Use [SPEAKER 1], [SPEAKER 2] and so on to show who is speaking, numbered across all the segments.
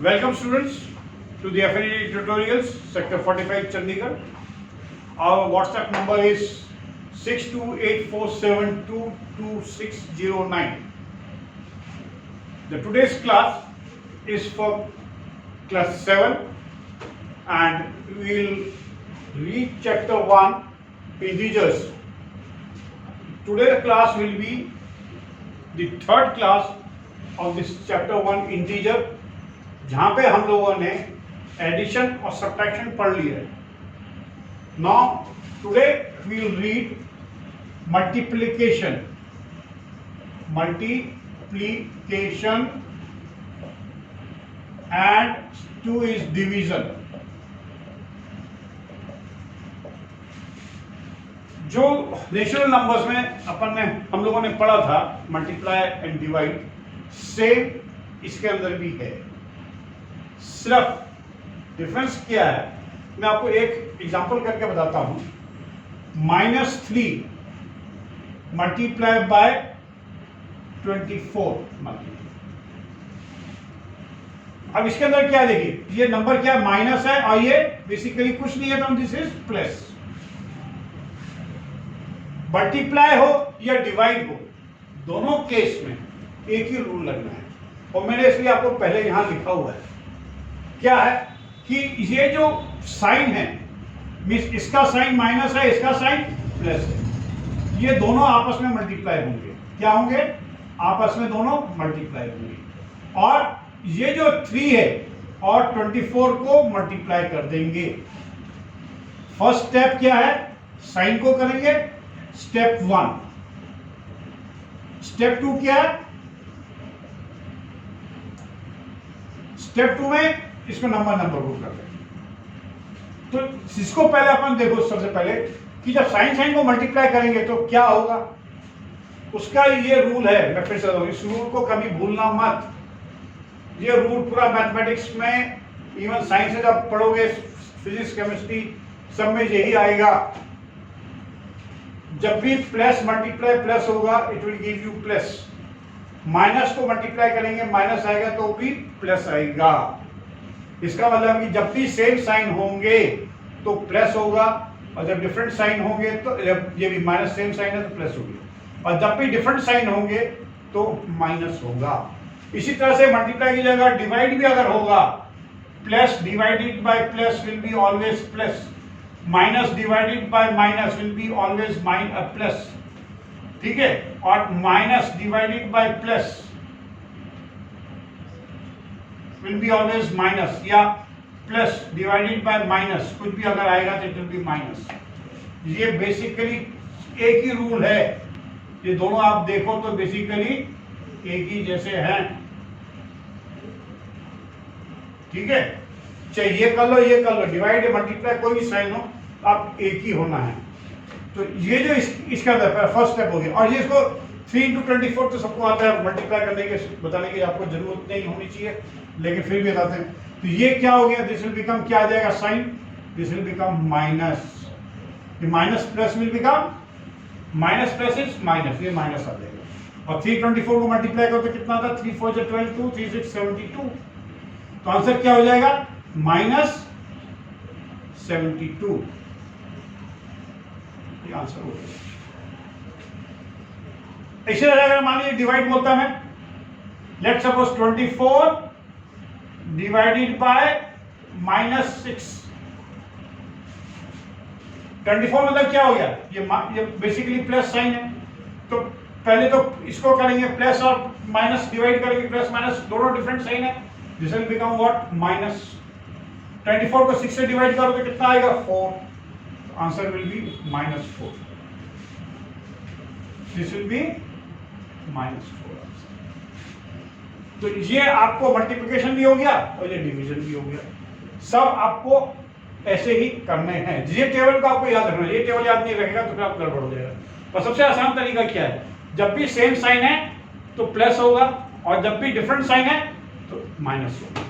[SPEAKER 1] Welcome students to the Affinity Tutorials, Sector 45 Chandigarh. Our WhatsApp number is 6284722609. The today's class is for class 7 and we will read chapter 1 integers. Today's class will be the third class of this chapter 1 integer, जहाँ पे हम लोगों ने addition और subtraction पढ़ लिया है. Now today we will read multiplication and 2 is division. जो नेचुरल नंबर्स में हम लोगों ने पढ़ा था मल्टीप्लाई एंड डिवाइड, सेम इसके अंदर भी है. सिर्फ डिफरेंस क्या है मैं आपको एक एग्जांपल करके बताता हूं. -3 मल्टीप्लाई बाय 24. अब इसके अंदर क्या देखिए, ये नंबर क्या माइनस है और ये बेसिकली कुछ नहीं है, तो दिस इज प्लस. मल्टीप्लाई हो या डिवाइड हो, दोनों केस में एक ही रूल लगना है. और मैंने इसलिए आपको पहले यहां लिखा हुआ है. क्या है कि ये जो साइन है, मींस इसका साइन माइनस है, इसका साइन प्लस है, ये दोनों आपस में मल्टीप्लाई होंगे. क्या होंगे? आपस में दोनों मल्टीप्लाई होंगे. और ये जो 3 है और 24 को मल्टीप्लाई कर देंगे. फर्स्ट स्टेप क्या है? साइन को करेंगे, स्टेप 1. स्टेप 2 क्या है? स्टेप 2 में इसको नंबर को करते हैं. तो इसको पहले अपन देखो, सबसे पहले कि जब साइन को मल्टीप्लाई करेंगे तो क्या होगा, उसका ये रूल है. मैं फिर से इस रूल को कभी भूलना मत. ये रूल पूरा मैथमेटिक्स में, इवन साइंस से जब पढ़ोगे, फिजिक्स केमिस्ट्री सब में यही आएगा. जब भी प्लस मल्टीप्लाई प्लस होगा, it will give you plus. Minus को मल्टीप्लाई करेंगे, माइनस आएगा तो भी प्लस आएगा. इसका मतलब कि जब भी सेम साइन होंगे तो प्लस होगा, और जब डिफरेंट साइन होंगे तो ये भी माइनस, सेम साइन है तो प्लस होगी, और जब भी डिफरेंट साइन होंगे तो माइनस होगा. इसी तरह से मल्टीप्लाई की जगह डिवाइड भी अगर होगा, plus divided by plus will be always plus, minus divided by minus will be always plus. ठीक है? और minus divided by plus will be always minus, या प्लस डिवाइडेड बाय माइनस कुछ भी अगर आएगा तो इट विल बी माइनस. ये बेसिकली एक ही रूल है. ये दोनों आप देखो तो बेसिकली एक ही जैसे हैं. ठीक है? चाहे ये कर लो, ये कर लो, डिवाइड मल्टीप्लाई कोई भी साइन हो, आप एक ही होना है. तो ये जो इसका फर्स्ट स्टेप हो गया. और ये इसको 3 × 24 तो सबको आता है मल्टीप्लाई करने के, बताने की आपको जरूरत नहीं होनी चाहिए, लेकिन फिर भी बताते हैं. तो ये क्या हो गया, दिस विल बिकम क्या आ जाएगा, sign, this will become minus. Minus plus will become minus plus is minus, ये माइनस आ जाएगा. और 324 को मल्टीप्लाई करो तो कितना आता है, 3 4 12 2 3 6 72. तो आंसर क्या हो जाएगा, -72. ये आंसर हो जाएगा. इसी तरह अगर मान लीजिए डिवाइड बोलता मैं, लेट सपोज 24 डिवाइडेड बाय -6. 24 मतलब क्या हो गया, ये बेसिकली प्लस साइन है. तो पहले तो इसको करेंगे प्लस और माइनस, डिवाइड करेंगे प्लस माइनस, दोनों डिफरेंट साइन है. This will become what, minus. 24 को 6 से डिवाइड करो तो कितना आएगा, 4. Answer will be -4. This will B -4. तो ये आपको मल्टीप्लिकेशन भी हो गया और ये डिवीजन भी हो गया. सब आपको ऐसे ही करने हैं. ये टेबल को आपको याद रखना है. ये टेबल याद नहीं रखेगा तो फिर आप गड़बड़ हो जाएगा. और सबसे आसान तरीका क्या है, जब भी सेम साइन है तो प्लस होगा, और जब भी डिफरेंट साइन है तो माइनस होगा.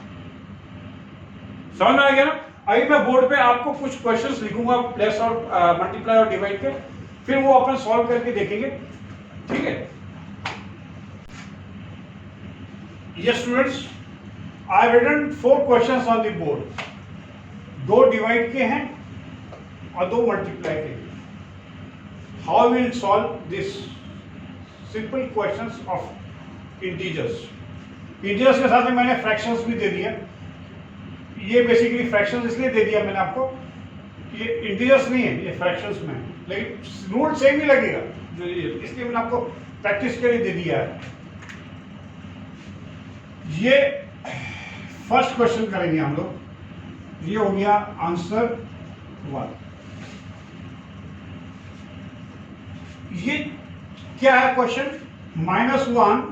[SPEAKER 1] समझ में आ गया ना? अभी मैं बोर्ड पे आपको कुछ क्वेश्चंस लिखूंगा प्लस और मल्टीप्लाई और डिवाइड के, फिर वो अपन सॉल्व करके देखेंगे. ठीक है? Yes students, I have written 4 questions on the board, 2 divide के हैं और 2 मल्टीप्लाई के हैं। How will solve this simple questions of integers. Integers के साथ में मैंने फ्रैक्शंस भी दे दिया। ये बेसिकली फ्रैक्शंस इसलिए दे दिया मैंने आपको, ये इंटीजर्स नहीं है, ये फ्रैक्शंस में है, लेकिन रूल सेम ही लगेगा जो ये, इसलिए मैंने आपको प्रैक्टिस के लिए दे दिया है। ये फर्स्ट क्वेश्चन करेंगे हम लोग। ये हो गया आंसर 1। ये क्या है question? -1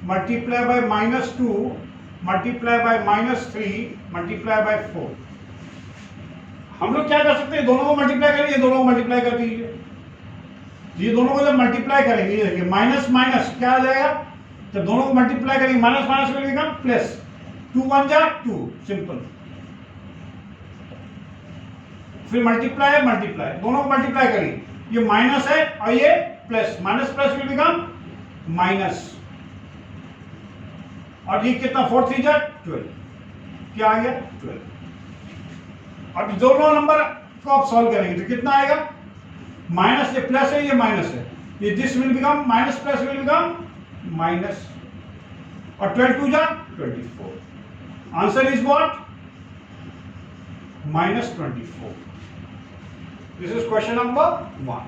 [SPEAKER 1] multiply by -2 multiply bye -3 multiply by 4। हम लोग क्या कर सकते हैं, दोनों को मल्टीप्लाई करेंगे, दोनों को मल्टीप्लाई कर दीजिए। ये दोनों को जब मल्टीप्लाई करेंगे, ये देखिए माइनस माइनस क्या आ जाएगा, जब दोनों को मल्टीप्लाई करेंगे minus minus will become plus, 2 1 जा 2, सिंपल। फिर मल्टीप्लाई मल्टीप्लाई, दोनों को मल्टीप्लाई करेंगे, ये माइनस है और ये plus, minus plus will become minus, और ये कितना 4 3 जा 12, क्या आ गया 12। अब दोनों नंबर को आप सॉल्व करेंगे तो कितना आएगा, माइनस, ये प्लस है, ये माइनस है, ये this will become minus plus will become minus, और 12 2 जा 24। Answer is what, -24। This is question number 1।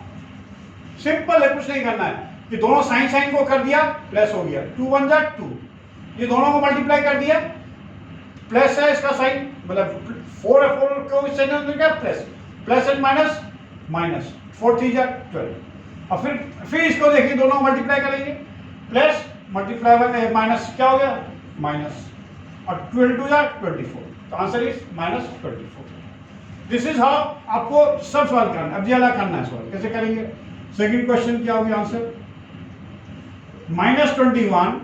[SPEAKER 1] Simple है, कुछ नहीं करना है कि दोनों साइन साइन को कर दिया, प्लस हो गया, 2 1 जा 2, ये दोनों को मल्टीप्लाई कर दिया, प्लस है इसका साइन, मतलब 4 है, 4 को इस साइन में क्या plus, plus and minus minus, 4 3 जा 12। और फिर इसको देखिए, दोनों मल्टीप्लाई करेंगे, प्लस मल्टीप्लाई बाय माइनस क्या हो गया माइनस, और 12 2 जा 24। तो answer is -24। This is how आपको सब सॉल्व करना है। अब ये अलग करना है सॉल्व, कैसे करेंगे? सेकंड क्वेश्चन क्या हो गया आंसर, -21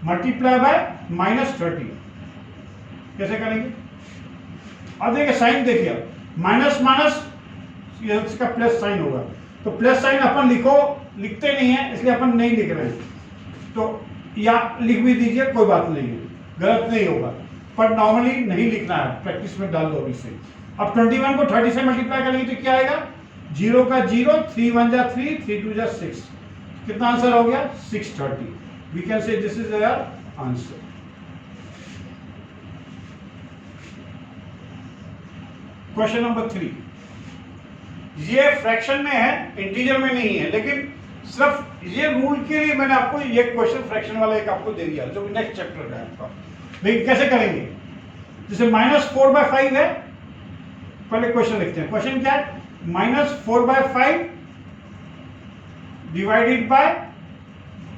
[SPEAKER 1] मल्टीप्लाई बाय -30, कैसे करेंगे? अब देखिए साइन देखिए, अब माइनस माइनस ये इसका प्लस साइन होगा, तो प्लस साइन अपन लिखते नहीं है, इसलिए अपन नहीं लिख रहे हैं, तो या लिख भी दीजिए, कोई बात नहीं है, गलत नहीं होगा, पर नॉर्मली नहीं लिखना है, प्रैक्टिस में डाल दो अभी से। अब 21 को 30 से मल्टीप्लाई करेंगे तो क्या आएगा, 0 का 0, 3 1 जा 3, 3 2 जा 6, कितना आंसर हो गया 630। We can say this is our answer. Question number 3, ये फ्रैक्शन में है, इंटीजर में नहीं है, लेकिन सिर्फ ये रूल के लिए मैंने आपको ये क्वेश्चन फ्रैक्शन वाला एक आपको दे दिया, जो नेक्स्ट चैप्टर का है आपका। लेकिन कैसे करेंगे, जैसे -4/5 है, पहले क्वेश्चन लिखते हैं। क्वेश्चन क्या है, -4/5 डिवाइडेड बाय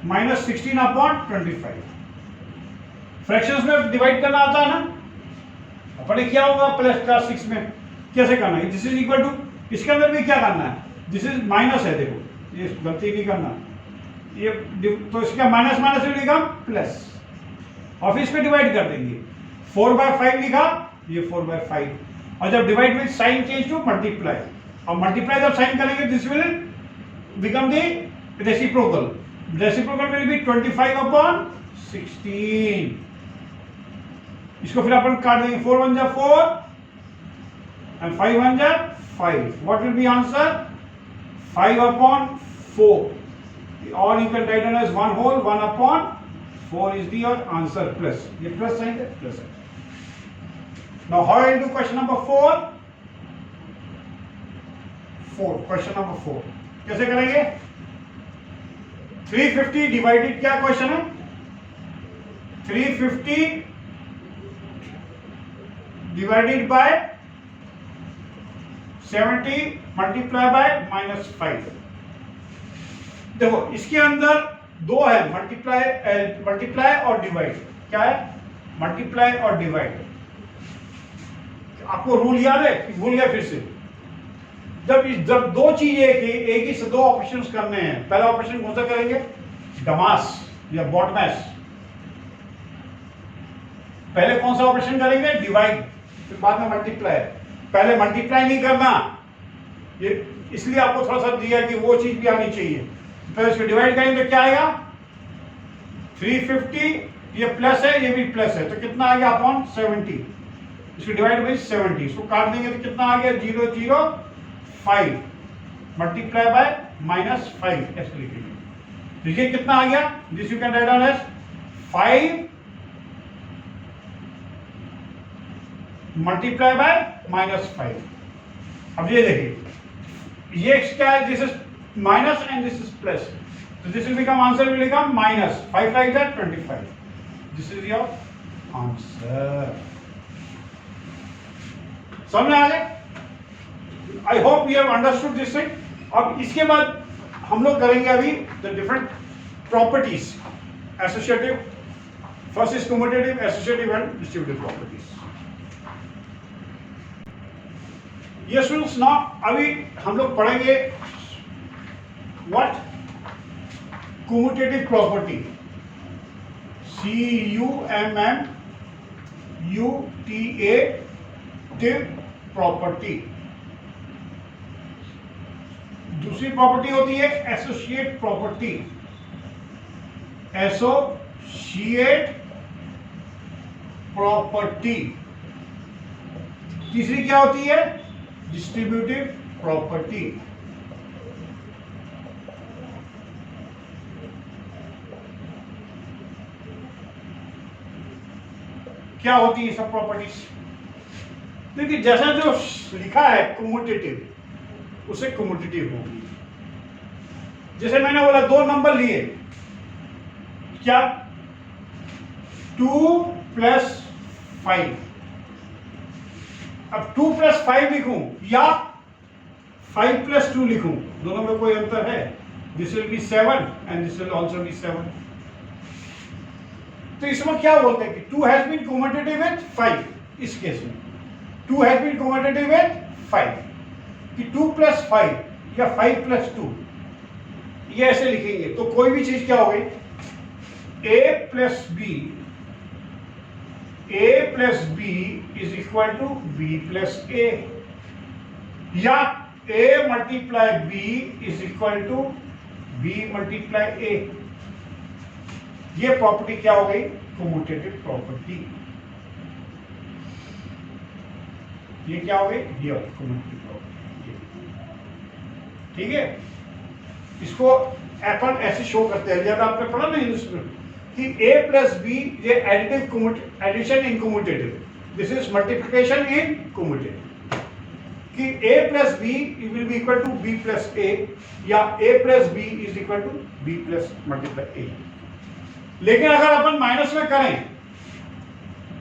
[SPEAKER 1] -16/25। फ्रैक्शंस में डिवाइड करना आता है ना, अपने क्या होगा प्लस का 6 में कैसे करना है, दिस इज इक्वल टू, इसके अंदर भी क्या करना है, दिस इज माइनस है, देखो ये गलती नहीं करना, ये तो इसका minus minus will become plus, और फिर इसमें डिवाइड कर देंगे, 4/5 लिखा, ये 4/5, और जब डिवाइड में साइन चेंज टू मल्टीप्लाई, और मल्टीप्लाई जब साइन करेंगे this will become the reciprocal, reciprocal will be 25/16। इसको फिर अपन काट देंगे, 4 1 जा 4 and 5 1 जा 5, what will be answer, 5/4, or you can write down as 1 whole, 1/4 is the your answer, plus, ये प्लस साइन है, प्लस है। Now how I will do question number 4, question number 4 कैसे करेंगे, 350 डिवाइडेड, क्या क्वेश्चन है, 350 divided by 70 multiply by -5। देखो इसके अंदर दो है, मल्टीप्लाई और डिवाइड। क्या है, मल्टीप्लाई और डिवाइड। आपको रूल याद है कि भूल गया फिर से? जब दो चीजें एक ही से दो ऑपरेशंस करने हैं, पहला ऑपरेशन कौन सा करेंगे, डमास या बॉटमैस। पहले कौन सा ऑपरेशन करेंगे, डिवाइड, फिर बाद में मल्टीप्लाई। पहले मल्टीप्लाई नहीं करना, ये इसलिए आपको थोड़ा सा दिया कि वो चीज भी आनी चाहिए। फिर इसको डिवाइड करेंगे तो क्या आएगा 350, ये प्लस है ये भी प्लस है, तो कितना आ गया अपॉन 70, इसको डिवाइड बाई 70, इसको काट देंगे तो कितना आ गया 005 मल्टीप्लाई बाय -5 ऐसे लिखेंगे। तो ये कितना आ गया, this you can write down as 5 multiply by -5। अब ये देखिए ये क्या है, this is minus and this is plus, so this will become answer will become minus 5 like that 25. This is your answer. समझ में आ गए? I hope you have understood this thing. अब इसके बाद हम लोग करेंगे अभी the different properties, associative, first is commutative, associative and distributive properties. Yes students, now अभी हम लोग पढ़ेंगे what commutative property, commutative property। दूसरी प्रॉपर्टी होती है एसोसिएट प्रॉपर्टी, एसोसिएट प्रॉपर्टी। तीसरी क्या होती है, डिस्ट्रीब्यूटिव प्रॉपर्टी। क्या होती है सब प्रॉपर्टीज? देखिए जैसा जो लिखा है कम्यूटेटिव, उसे कम्यूटेटिव होगी। जैसे मैंने बोला दो नंबर लिए, क्या 2 + 5, अब 2 + 5 लिखूं या 5 + 2 लिखूं, दोनों में कोई अंतर है? This will B 7 and this will also be 7। तो इसमें क्या बोलते हैं कि 2 हैज बीन कम्यूटेटिव विद 5, इस केस में 2 हैज बीन कम्यूटेटिव विद 5, कि 2 + 5 या 5 + 2 ये ऐसे लिखेंगे तो कोई भी चीज क्या हो गई, a + b is equal to b + a, या a × b is equal to b × a। ये प्रॉपर्टी क्या हो गई, कम्यूटेटिव प्रॉपर्टी। ये क्या हो गई, ये कम्यूटेटिव प्रॉपर्टी। ठीक है, इसको अपन ऐसे शो करते हैं, जब आपने पढ़ा ना इंग्लिश में कि a + b ये addition in commutative, this is multiplication in commutative, कि a + b will be equal to b + a, या a + b is equal to b + a। लेकिन अगर अपन माइनस में करें,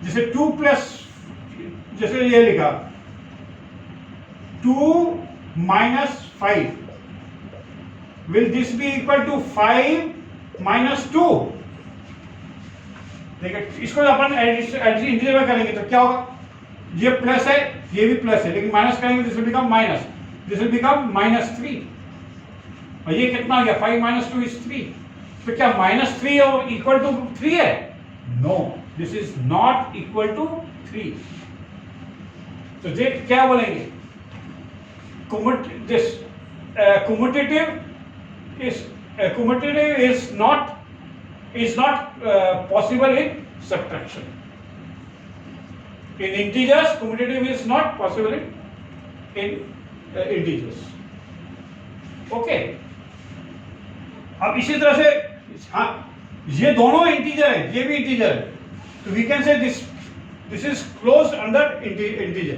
[SPEAKER 1] जैसे 2 +, जैसे ये लिखा 2 - 5, will this be equal to 5 - 2? देखिए इसको अपन इंटीजर में करेंगे तो क्या होगा, ये प्लस है ये भी प्लस है, लेकिन माइनस करेंगे this will become minus, this will become -3, और ये कितना आ गया 5 - 2 is 3। तो क्या -3 और इक्वल टू 3 है? No, this is not equal to 3। तो ये क्या बोलेंगे, commutative is not possible in subtraction. In integers, commutative is not possible in integers. Okay. अब इसी तरह से हाँ, ये दोनों इंटीजर है, ये भी इंटीजर है, तो we can say this is close under integer,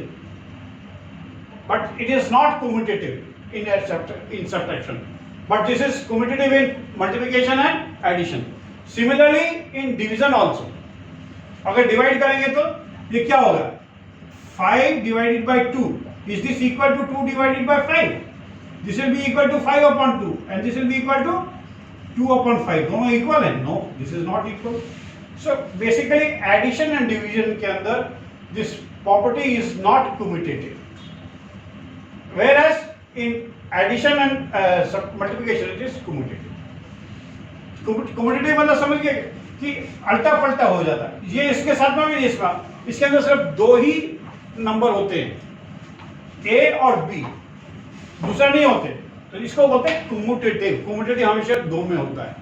[SPEAKER 1] but it is not commutative in subtraction, but this is commutative in multiplication and addition. Similarly in division also, अगर डिवाइड करेंगे तो ये क्या होगा, 5 / 2, is this equal to 2 / 5? This will be equal to 5/2 and this will be equal to 2/5, दोनों इक्वल है? No, this is not equal. So basically addition and division के अंदर this property is not commutative, whereas in addition and multiplication it is commutative. Commutative मतलब समझ गए कि अल्टा पल्टा हो जाता है, ये इसके साथ में भी इसके अंदर सिर्फ 2 ही नंबर होते हैं, a और b, दूसरा नहीं होते, तो तो इसको बोलते हैं कम्यूटेटिव। कम्यूटेटिव हमेशा दो में होता है।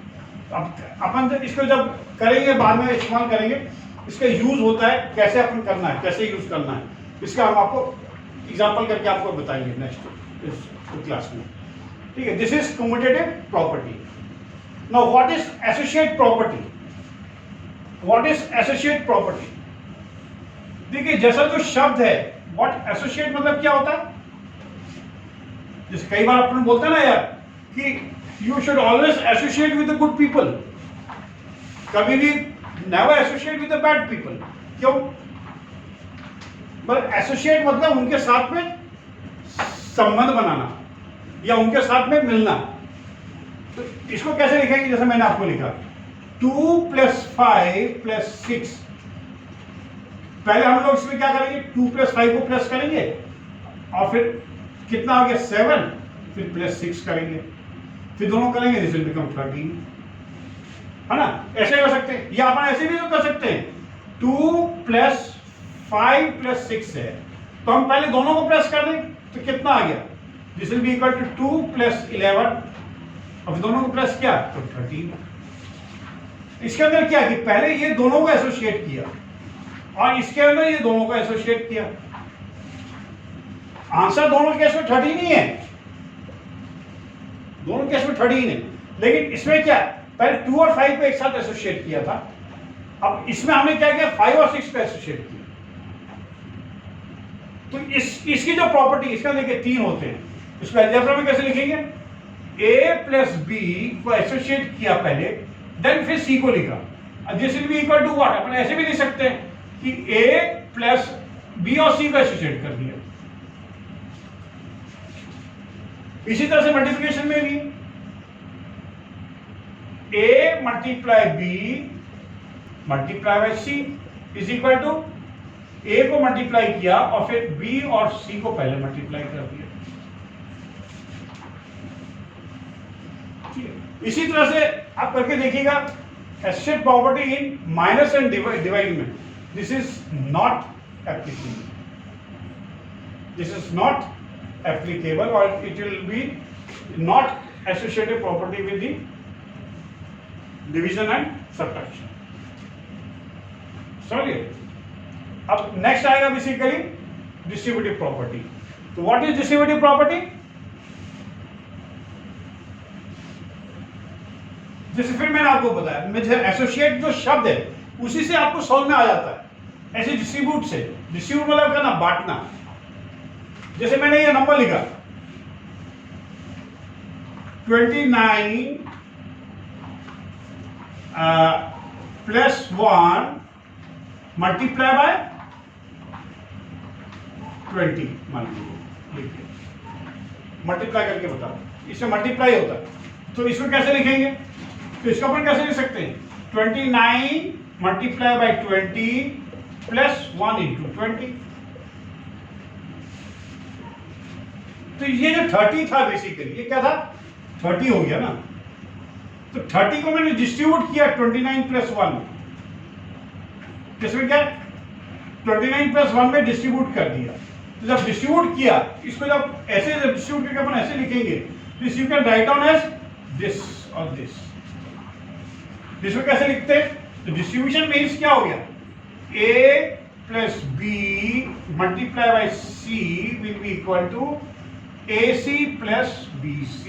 [SPEAKER 1] अब अपन इसको जब करेंगे, बाद में इस्तेमाल करेंगे, इसका यूज होता है कैसे अपन करना है, कैसे यूज करना है, इसका हम आपको एग्जांपल करके आपको बताएंगे नेक्स्ट इस क्लास में। ठीक है, this is commutative property. Now what is associate property? What is associate property? देखिए, जैसा जो शब्द है, व्हाट एसोसिएट मतलब क्या होता है? जैसे कई बार अपन बोलते हैं ना यार कि you should always associate with the good people, कभी भी never associate with the bad people. क्यों? पर एसोसिएट मतलब उनके साथ में संबंध बनाना या उनके साथ में मिलना। तो इसको कैसे लिखेंगे? जैसे मैंने आपको लिखा 2 + 5 + 6। पहले हम लोग इसमें क्या करेंगे? 2 + 5 को प्लस करेंगे और फिर कितना आ गया 7, फिर +6 करेंगे, फिर दोनों करेंगे, दिस विल बिकम 13, है ना? ऐसे कर सकते हैं, या अपन ऐसे भी तो कर सकते हैं। 2 + 5 + 6 है, तो हम पहले दोनों को प्लस कर दें, तो कितना आ गया? This will be equal to 2 + 11, अब दोनों को प्लस किया तो 13। इसके अंदर क्या कि पहले ये दोनों को एसोसिएट किया और इसके अंदर ये दोनों को एसोसिएट किया। आंसर दोनों केस में 13 ही है, दोनों केस में 13 है, लेकिन इसमें क्या, पहले 2 और 5 को एक साथ एसोसिएट किया था, अब इसमें हमने क्या किया, 5 और 6 को एसोसिएट किया। तो इसकी जो प्रॉपर्टी, इसका देखिए 3 होते हैं, इसको अलजेब्रा में कैसे लिखेंगे? a + b को एसोसिएट किया पहले, देन फिर c को लिखा, this will be equal to what? अपन ऐसे भी लिख सकते हैं कि a + b और c को एसोसिएट कर दिया। इसी तरह से मल्टीप्लिकेशन में भी a × b × c is equal to a को मल्टीप्लाई किया और फिर b और c को पहले मल्टीप्लाई कर दिया। इसी तरह से आप करके देखिएगा associate property in minus and divide में। This is not applicable, this is not applicable, or it will be not associated property with the division and subtraction. समझिए? अब नेक्स्ट आएगा बेसिकली डिस्ट्रीब्यूटिव प्रॉपर्टी। तो व्हाट इज डिस्ट्रीब्यूटिव प्रॉपर्टी? जैसे फिर मैंने आपको बताया, मुझे एसोसिएट जो शब्द है उसी से आपको समझ में आ जाता है। ऐसे डिस्ट्रीब्यूट से, डिस्ट्रीब्यूट मतलब क्या ना, बांटना। जैसे मैंने ये नंबर लिखा 29 + 1 मल्टीप्लाई बाय 20, मान लीजिए, मल्टीप्लाई करके बताओ, इसमें मल्टीप्लाई होता है, तो इसको कैसे लिखेंगे? तो इसको अपन कैसे लिख सकते हैं? 29 × 20 + 1 × 20। तो ये जो 30 था बेसिकली, ये क्या था? 30 हो गया ना। तो 30 को मैंने डिस्ट्रीब्यूट किया 29 + 1, किसमें क्या? 29 + 1 में डिस्ट्रीब्यूट कर दिया। तो जब डिस्ट्रीब्यूट किया, इसको जब ऐसे डिस्ट्रीब्यूट करके अपन ऐसे लिखेंगे, this you can write down as this और दिस। इसको कैसे लिखते हैं? तो डिस्ट्रीब्यूशन मीन्स क्या हो गया? a + b × c will be equal to AC + BC।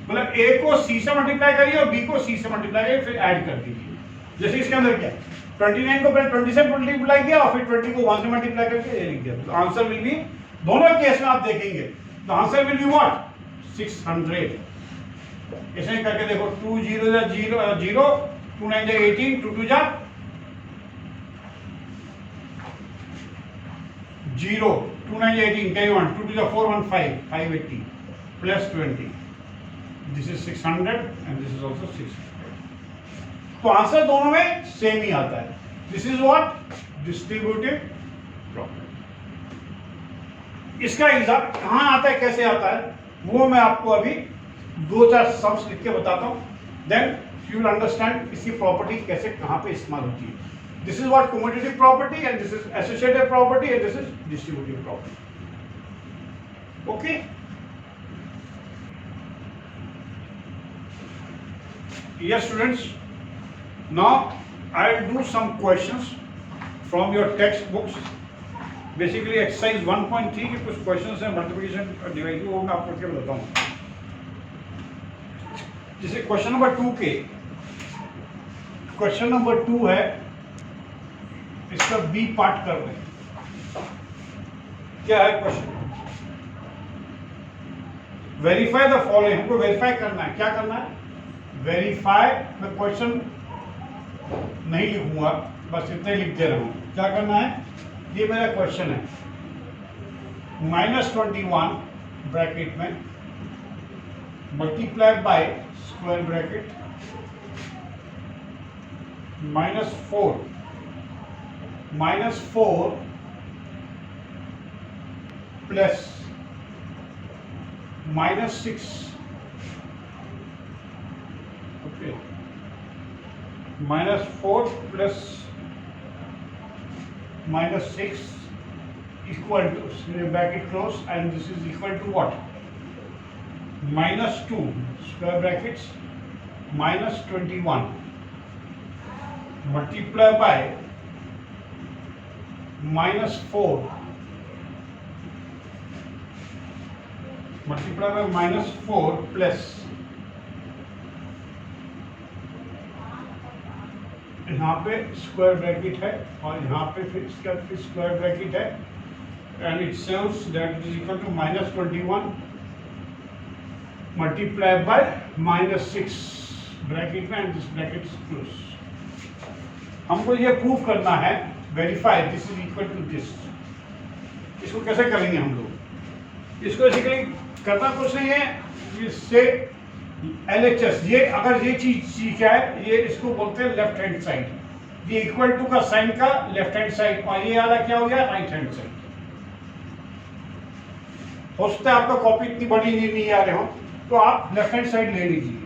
[SPEAKER 1] मतलब A को C से मल्टीप्लाई करिए और B को C से मल्टीप्लाई करिए, फिर ऐड कर दीजिए। जैसे इसके अंदर क्या, 29 को पहले 20 से मल्टीप्लाई किया और फिर 20 को 1 से मल्टीप्लाई करके ये लिख दिया। तो आंसर विल बी, दोनों केस में आप देखेंगे तो आंसर विल बी व्हाट? 600। ऐसे करके देखो, 2 0 0 0, 2 9 18, 2 2 0, 2 9 18, carry on, 2 2 4 1 5, 580 plus 20. This is 600 and this is also 600. तो आंसर दोनों में सेम ही आता है। This is what? Distributive property. इसका एग्जाम कहां आता है, कैसे आता है, वो मैं आपको अभी 2-4 सम्स लिख के बताता हूं, देन यू विल अंडरस्टैंड इसकी प्रॉपर्टी कैसे कहां पे इस्तेमाल होती है। This is what commutative property, and this is associative property, and this is distributive property. Okay? Yes, students. Now I'll do some questions from your textbooks. Basically exercise 1.3 के कुछ questions हैं मल्टीप्लिकेशन और डिवाइड, वो मैं आपको करके बताता हूँ. जैसे क्वेश्चन नंबर 2 के, क्वेश्चन नंबर 2 है, इसका बी पार्ट कर रहे हैं. क्या है क्वेश्चन? Verify the following. हमको वेरीफाई करना है. क्या करना है? वेरीफाई. मैं क्वेश्चन नहीं लिखूंगा, बस इतने लिख दे रहा हूं. क्या करना है? ये मेरा क्वेश्चन है. -21 ब्रैकेट में multiply by square bracket -4 plus -6. Okay, -4 plus -6 equal to, bracket close, and this is equal to what? -2 square brackets -21 multiply by -4 multiply by -4 plus यहाँ पे स्क्वायर ब्रैकेट है और यहाँ पे फिर इसका फिर स्क्वायर ब्रैकेट है, and it shows that it is equal to -21 multiplied by -6 bracket में, and this bracket is close. हमको ये प्रूव करना है, verify this is equal to this. इसको कैसे करेंगे हम लोग? इसको बेसिकली करना कुछ नहीं है, इससे LHS, ये अगर ये चीज क्या है, ये इसको बोलते हैं लेफ्ट हैंड साइड. ये इक्वल टू का साइन का लेफ्ट हैंड साइड, और ये वाला क्या हो गया? Right hand side. हो सकता है आपका कॉपी इतनी बड़ी नहीं आ रहे हो, तो आप लेफ्ट हैंड साइड ले लीजिए.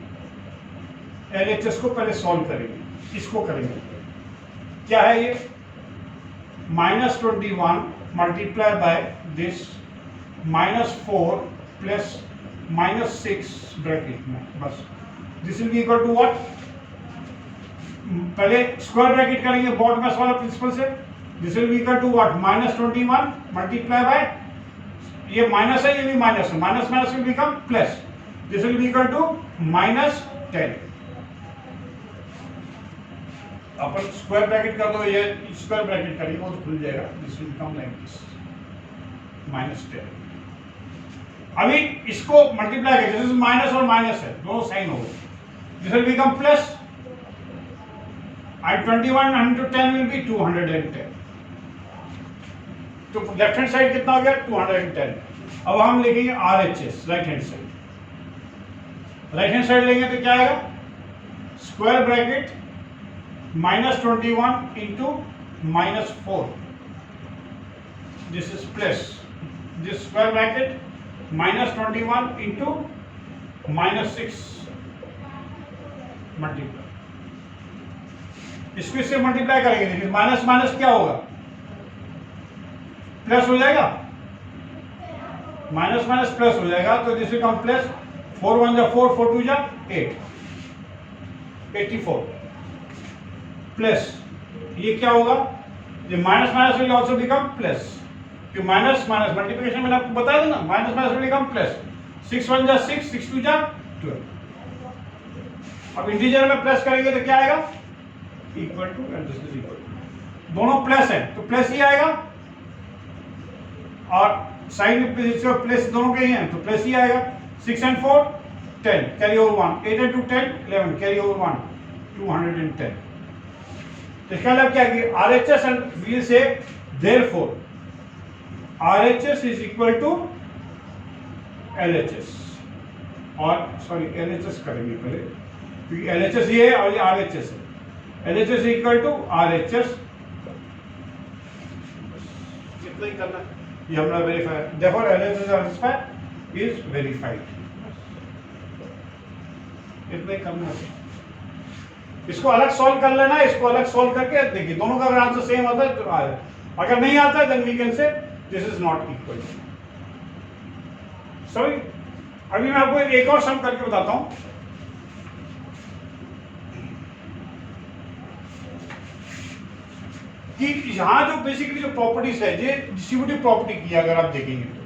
[SPEAKER 1] LHS को पहले सॉल्व करेंगे. इसको करेंगे. क्या है ये? -21 multiply by this -4 plus -6 bracket में, बस. This will be equal to what? पहले स्क्वायर ब्रैकेट करेंगे बॉडमास वाला प्रिंसिपल से. This will be equal to what? -21 multiply by, ये माइनस है, ये भी माइनस है, minus minus will become plus. This will be equal to -10. अपन स्क्वायर ब्रैकेट कर दो, ये स्क्वायर ब्रैकेट करेंगे वो तो खुल जाएगा. This will become like this -10. अभी इसको मल्टीप्लाई करें, दिस माइनस और माइनस है, दोनों साइन हो गए. This will become plus, and 21 into 10 will be 210. तो लेफ्ट हैंड साइड कितना हो गया? 210. अब हम लिखेंगे RHS, right hand side. Right hand side लेंगे तो क्या आएगा? Square bracket -21 into -4, this is plus, this square bracket -21 into -6 multiply. इसको इससे मल्टीप्लाई करेंगे, देखिए माइनस माइनस क्या होगा? प्लस हो जाएगा. माइनस माइनस प्लस हो जाएगा, तो दिस बिकम प्लस. 4 1 जा 4, 4 2 जा 8, 84 प्लस. ये क्या होगा? ये minus minus will also become plus. Minus minus multiplication मैंने आपको बताया था ना, minus minus will become plus. 6 1 जा 6, 6 2 जा 12. अब इंटीजर में प्लस करेंगे तो क्या आएगा? Equal to, and this is equal to, दोनों प्लस है तो प्लस ही आएगा, और साइन प्लस दोनों के ही हैं तो प्लस ही आएगा. 6 and 4 10, carry over 1. 8 and 2 10, 11, carry over 1, 210. तो इसका मतलब क्या है कि RHS, एंड वी से therefore RHS is equal to LHS. और सॉरी LHS करेंगे पहले, क्योंकि LHS ये है और ये RHS है. LHS is equal to RHS. कितना ही करना है, ये हमारा verify. therefore LHS is verified. इतना ही करना है. इसको अलग सॉल्व कर लेना है, इसको अलग सॉल्व करके देखिए दोनों का अगर आंसर सेम आता है तो आ जाए. अगर नहीं आता है then we can say this is not equal. Sorry, अभी मैं आपको एक और सम करके बताता हूं. कि यहाँ जो बेसिकली जो प्रॉपर्टीज है ये डिस्ट्रीब्यूटिव प्रॉपर्टी की है, अगर आप देखेंगे तो,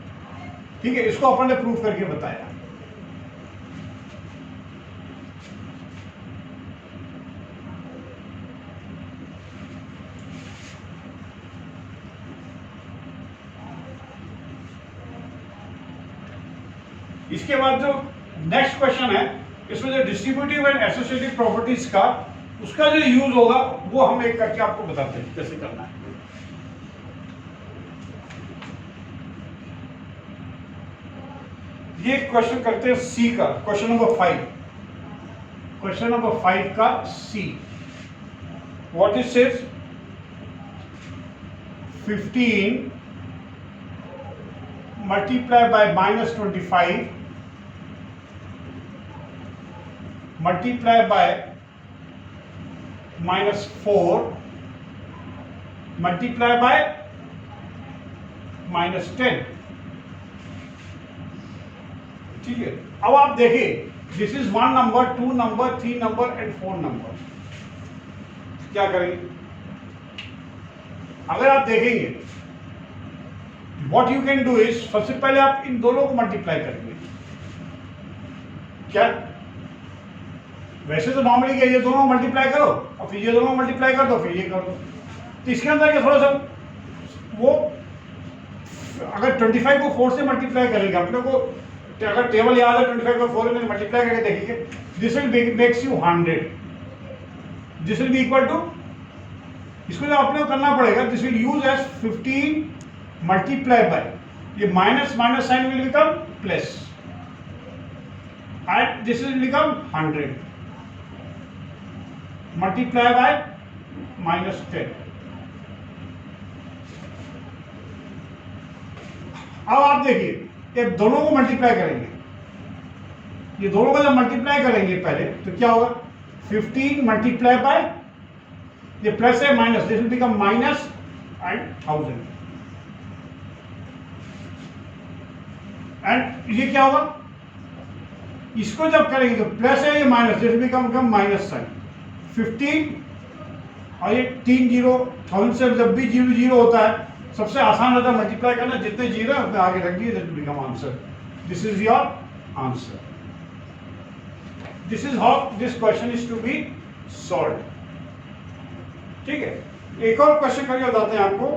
[SPEAKER 1] ठीक है, इसको अपन ने प्रूव करके बताया। इसके बाद जो नेक्स्ट क्वेश्चन है, इसमें जो डिस्ट्रीब्यूटिव एंड एसोसिएटिव प्रॉपर्टीज का उसका जो यूज होगा वो हम एक करके आपको बताते हैं कैसे करना है। ये क्वेश्चन करते हैं सी का, क्वेश्चन नंबर 5, क्वेश्चन नंबर 5 का C. What is says 15 multiply by -25 multiply by -4 multiply by -10। ठीक है, अब आप देखिए this is 1 number, 2 number, 3 number and 4 number. क्या करेंगे? अगर आप देखेंगे what you can do is, सबसे पहले आप इन दोनों को मल्टीप्लाई करेंगे। क्या वैसे तो नॉर्मली क्या, ये दोनों मल्टीप्लाई करो और फिर ये दोनों मल्टीप्लाई कर दो, फिर ये कर दो। तो इसके अंदर क्या थोड़ा सा वो, अगर 25 को 4 से मल्टीप्लाई करेंगे, अपने को अगर टेबल याद है 25 को 4 में मल्टीप्लाई करके देखेंगे, this will makes you 100, this will be equal to, इसको जो अपने को करना पड़ेगा, this will use as 15 multiply by, ये minus minus sign will become plus and this will become 100 multiply by -10। अब आप देखिए ये दोनों को मल्टीप्लाई करेंगे, ये दोनों को जब मल्टीप्लाई करेंगे पहले तो क्या होगा, 15 मल्टीप्लाई बाय, ये प्लस है minus, this will become minus and 1000 and ये क्या होगा, इसको जब करेंगे तो प्लस है, ये minus, this will become minus sign 15 और ये 3 जीरो, 1000 से जब भी 0 0 होता है सबसे आसान रहता है मल्टीप्लाई करना, जितने जीरो है उतने आगे रख दिए, that will become answer. This is your answer. This is how this question is to be solved. ठीक है, एक और क्वेश्चन करके बताते हैं आपको,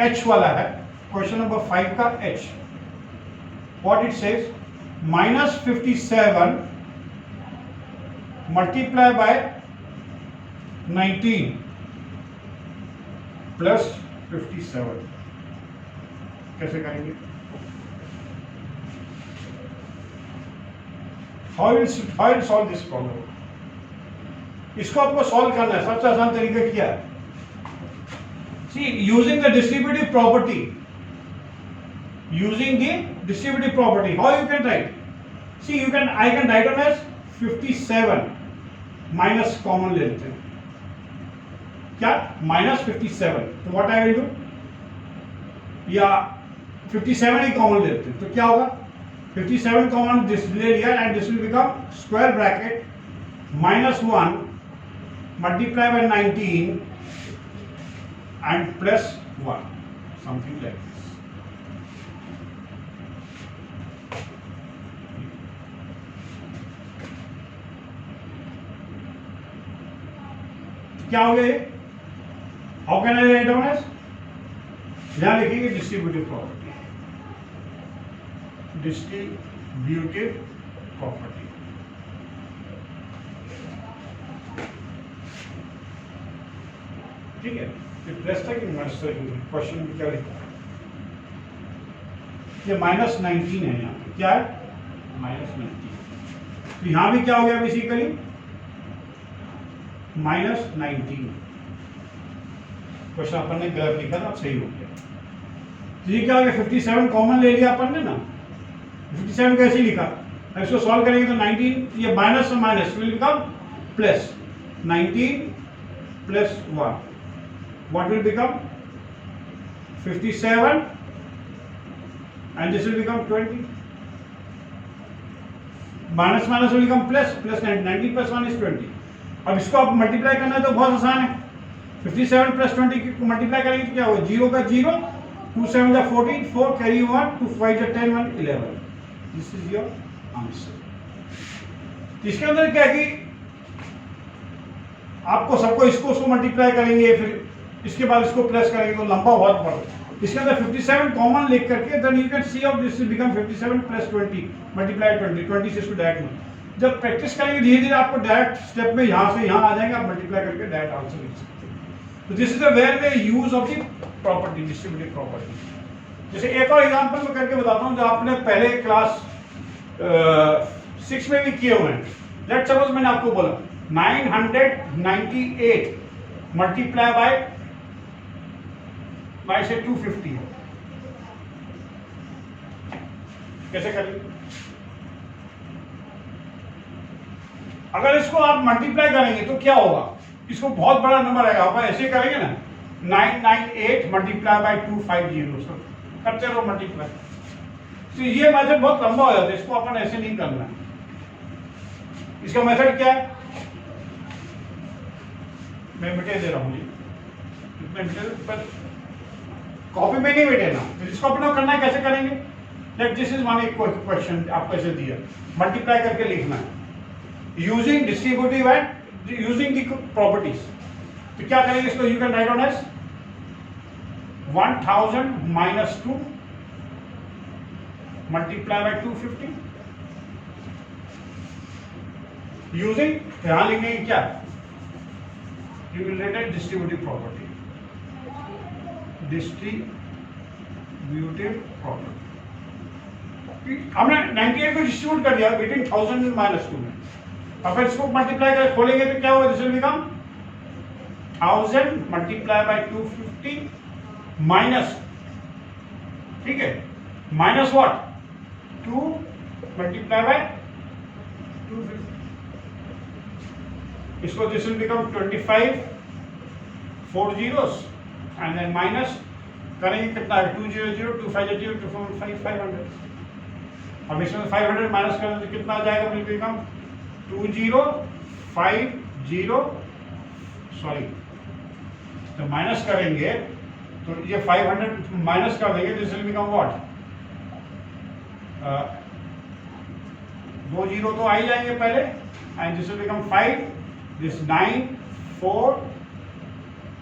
[SPEAKER 1] H वाला है, क्वेश्चन नंबर 5 का H। What it says, -57 multiply by 19 plus 57। कैसे करेंगे? How will solve this problem? इसको आपको सॉल्व करना है, सबसे आसान तरीका क्या है? See, using the distributive property, how you can write? See, I can write on as 57 minus common ले लेते हैं, क्या -57। तो what I will do, या 57 ही कॉमन ले लेते हैं, तो क्या होगा, 57 कॉमन ले लिया and this will become square bracket -1 multiply by 19 and plus 1, something like this। क्या हो गया ये? How can I write down as, यहां लिखेंगे डिस्ट्रीब्यूटिव प्रॉपर्टी, डिस्ट्रीब्यूटिव प्रॉपर्टी। ठीक है, प्लस तक क्वेश्चन में क्या लिखा है, ये -19 है, यहाँ पे क्या है -19, तो यहाँ भी क्या हो गया बेसिकली -19। क्वेश्चन अपन ने गलत लिखा था, अब सही हो गया। तो ये क्या हो गया, 57 कॉमन ले लिया अपन ने ना, 57 कैसे लिखा, इसको सॉल्व करेंगे तो 19, ये माइनस से minus will become plus, 19 plus 1, what will become 57 and this will become 20, minus minus will become plus, 19 plus 1 is 20, अब इसको आप मल्टीप्लाई करना है तो बहुत आसान है। 57 प्लस 20 को मल्टीप्लाई करेंगे तो क्या होगा, 0 का 0, 2 7 जा 14, 4 कैरी 1, 2 5 जा 10, 1 11। This is your answer. इसके अंदर क्या है कि आपको सबको इसको मल्टीप्लाई करेंगे, फिर इसके बाद इसको प्लस करेंगे तो लंबा बहुत पड़ता है। इसके अंदर 57 कॉमन लिख करके then you can see out this become 57 plus 20 multiply 20 से इसको डायरेक्ट में जब प्रैक्टिस करेंगे धीरे धीरे आपको डायरेक्ट स्टेप में यहाँ से यहाँ आ जाएगा, आप मल्टीप्लाई करके डायरेक्ट आंसर लिख सकते हैं। तो this is the where the use of the property, distributive property. जैसे एक और एग्जांपल मैं करके बताता हूँ जो आपने पहले क्लास 6 में भी किए हुए हैं। लेट्स सपोज मैंने आपको बोला 998 मल्टीप्लाई बाय से 250 है, कैसे करेंगे? अगर इसको आप मल्टीप्लाई करेंगे तो क्या होगा, इसको बहुत बड़ा नंबर आएगा। आप ऐसे करेंगे ना 998 मल्टीप्लाई बाय 250, सर करते रहो मल्टीप्लाई। तो ये मेथड बहुत लंबा हो जाता है, इसको अपन ऐसे नहीं करना है। इसका मेथड क्या है, मैं मिटे दे रहा हूं जी, पर कॉपी में नहीं मिटेना। तो इसको अपना करना है, कैसे करेंगे? लाइक दिस इज वन एक क्वेश्चन आपको ऐसे दिया, मल्टीप्लाई करके लिखना है using distributive and using the properties. तो क्या करेंगे इसको, you can write down as 1000 minus 2 multiply by 250 using, यहां लिखेंगे क्या, you will write distributive property, distributive property. हमने 98 को डिस्ट्रीब्यूट कर दिया बिटवीन 1000 एंड माइनस 2 में। अब फिर इसको मल्टीप्लाई कर खोलेंगे तो क्या होगा, this will become 1000 multiply by 250 minus, ठीक है, माइनस व्हाट 2 मल्टीप्लाई बाय 250। इसको this will become 25 4 zeros and then minus करेंगे कितना है, 200 2 5 0 2 4 5 500। अब इसमें 500 माइनस करें तो कितना आ जाएगा, बिल्कुल कम 2050 सॉरी, तो माइनस करेंगे तो ये 500 माइनस कर देंगे, दिस विल बिकम व्हाट, 2 0 तो आ ही जाएंगे पहले, and this will become 5, this 9 4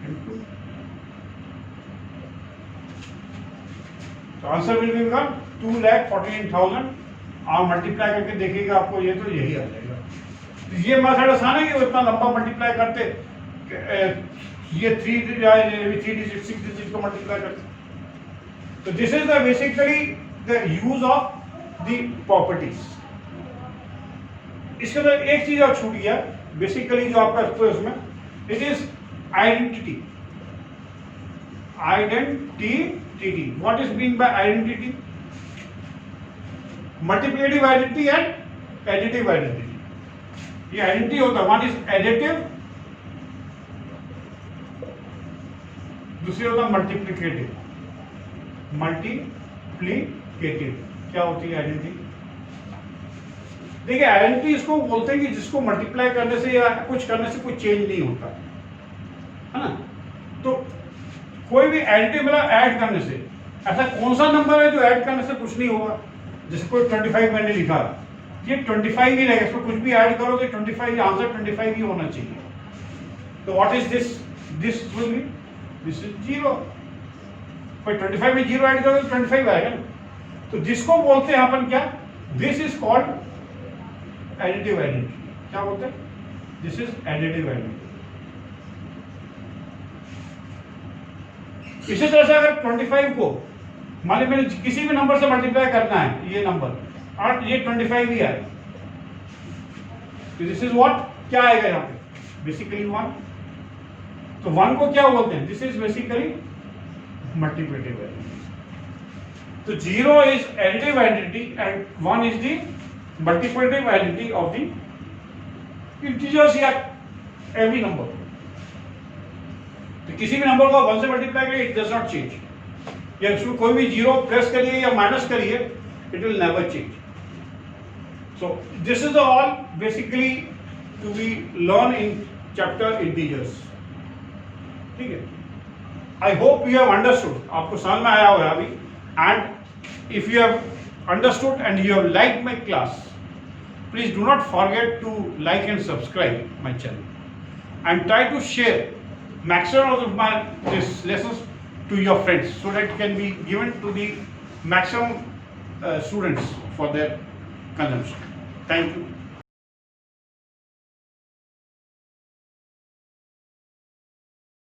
[SPEAKER 1] into, तो आंसर विल बिकम 2,49,000। आप मल्टीप्लाई करके देखिएगा आपको ये तो यही आ जाएगा। तो ये मेथड आसान है कि इतना लंबा मल्टीप्लाई करते, ये 3 डिजिट 6 डिजिट को मल्टीप्लाई करते। तो this is the basically the use of the properties. इसके अंदर एक चीज और छूट गया बेसिकली जो आपका उसमें, it is identity. Identity. What is meant by identity? Multiplicative identity and additive identity. ये identity होता है, one is additive, दूसरी होता है multiplicative. Multiplicative क्या होती है identity? देखिए आइडेंटिटी इसको बोलते हैं कि जिसको मल्टीप्लाई करने से या कुछ करने से कोई चेंज नहीं होता है ना। तो कोई भी एडिटिव मतलब ऐड करने से, ऐसा कौन सा नंबर है जो ऐड करने से कुछ नहीं होगा। जैसे कोई 25 मैंने लिखा, ये 25 ही रहेगा, इसको कुछ भी ऐड करो तो 25 आंसर 25 ही होना चाहिए। तो what is this, this will B, this is 0। कोई 25 में 0 ऐड करोगे तो 25 आएगा ना। तो जिसको बोलते हैं अपन क्या, this is called additive identity. क्या बोलते हैं, दिस इज एडिटिव आइडेंटिटी। इसी तरह से अगर 25 को मान ली मैंने किसी भी नंबर से मल्टीप्लाई करना है, ये नंबर और ये 25 ही आए, तो दिस इज व्हाट, क्या आएगा यहाँ पे, बेसिकली 1। तो 1 को क्या बोलते हैं, this is basically multiplicative identity. तो 0 is additive identity and 1 is the multiplicative identity of the integers या एवरी नंबर। तो किसी भी नंबर को 1 से मल्टीप्लाई करिए, इट डज नॉट चेंज, या इसको कोई भी 0 प्लस करिए या माइनस करिए, it will never change. So this is all basically to be learn in chapter integers. ठीक है, I hope you have understood, आपको समझ में आया होगा अभी। And if you have understood and you have liked my class, please do not forget to like and subscribe my channel and try to share maximum of my these lessons to your friends so that it can be given to the maximum students for their consumption. Thank you.